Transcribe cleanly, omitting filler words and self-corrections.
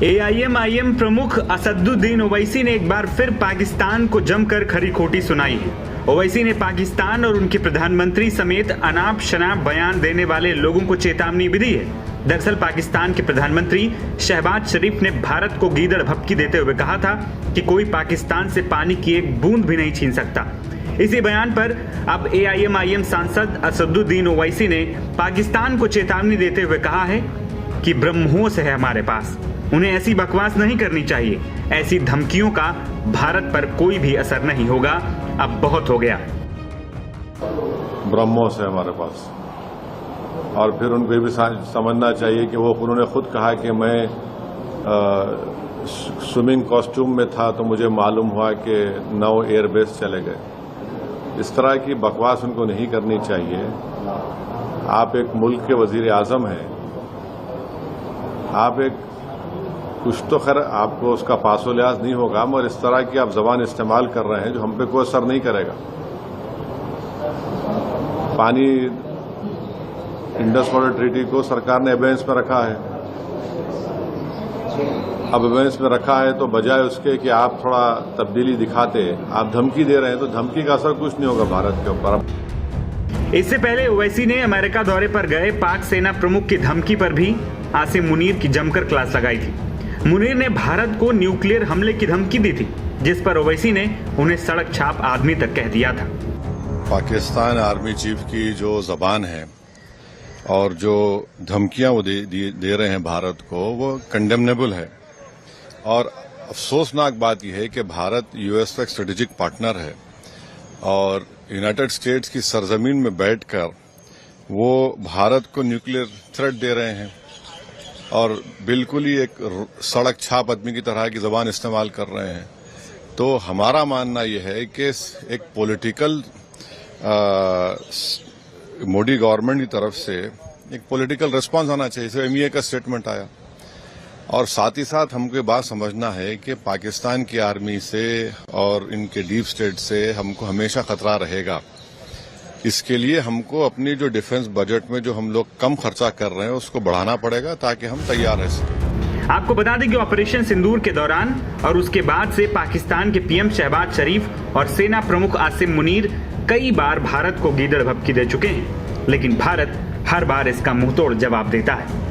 AIM प्रमुख असदुद्दीन ओवैसी ने एक बार फिर पाकिस्तान को जमकर खरी खोटी सुनाई है। ओवैसी ने पाकिस्तान और उनके प्रधानमंत्री समेत अनाप शनाप बयान देने वाले लोगों को चेतावनी भी दी है। दरअसल पाकिस्तान के प्रधानमंत्री शहबाज शरीफ ने भारत को गीदड़ भभकी देते हुए कहा था कि कोई पाकिस्तान से पानी की एक बूंद भी नहीं छीन सकता। इसी बयान पर अब AIM सांसद असदुद्दीन ओवैसी ने पाकिस्तान को चेतावनी देते हुए कहा है कि ब्रह्मोस है हमारे पास, उन्हें ऐसी बकवास नहीं करनी चाहिए। ऐसी धमकियों का भारत पर कोई भी असर नहीं होगा, अब बहुत हो गया। ब्रह्मोस है हमारे पास। और फिर उनको ये भी समझना चाहिए कि वो उन्होंने खुद कहा कि मैं स्विमिंग कॉस्ट्यूम में था तो मुझे मालूम हुआ कि 9 एयरबेस चले गए। इस तरह की बकवास उनको नहीं करनी चाहिए। आप एक मुल्क के वजीर आजम हैं, आप एक कुछ तो खैर आपको उसका पासो लिहाज नहीं होगा, मगर इस तरह की आप जबान इस्तेमाल कर रहे हैं जो हम पे कोई असर नहीं करेगा। पानी इंडस वाटर ट्रीटी को सरकार ने एबेंस में रखा है। अब एबेंस में रखा है तो बजाय उसके कि आप थोड़ा तब्दीली दिखाते, आप धमकी दे रहे हैं, तो धमकी का असर कुछ नहीं होगा भारत के ऊपर। इससे पहले ओवैसी ने अमेरिका दौरे पर गए पाक सेना प्रमुख की धमकी पर भी आसिम मुनीर की जमकर क्लास लगाई थी। मुनीर ने भारत को न्यूक्लियर हमले की धमकी दी थी, जिस पर ओवैसी ने उन्हें सड़क छाप आदमी तक कह दिया था। पाकिस्तान आर्मी चीफ की जो जबान है और जो धमकियां वो दे रहे हैं भारत को, वो कंडेमनेबल है। और अफसोसनाक बात यह है कि भारत यूएस का एक स्ट्रेटेजिक पार्टनर है और यूनाइटेड स्टेट्स की सरजमीन में बैठकर वो भारत को न्यूक्लियर थ्रेट दे रहे हैं और बिल्कुल ही एक सड़क छाप आदमी की तरह की जबान इस्तेमाल कर रहे हैं। तो हमारा मानना यह है कि एक पॉलिटिकल मोदी गवर्नमेंट की तरफ से एक पॉलिटिकल रिस्पांस आना चाहिए। सिर्फ MEA का स्टेटमेंट आया और साथ ही साथ हमको ये बात समझना है कि पाकिस्तान की आर्मी से और इनके डीप स्टेट से हमको हमेशा खतरा रहेगा। इसके लिए हमको अपनी जो डिफेंस बजट में जो हम लोग कम खर्चा कर रहे हैं उसको बढ़ाना पड़ेगा ताकि हम तैयार रह सकें। आपको बता दें कि ऑपरेशन सिंदूर के दौरान और उसके बाद से पाकिस्तान के PM शहबाज शरीफ और सेना प्रमुख आसिम मुनीर कई बार भारत को गीदड़ भभकी दे चुके हैं, लेकिन भारत हर बार इसका मुंहतोड़ जवाब देता है।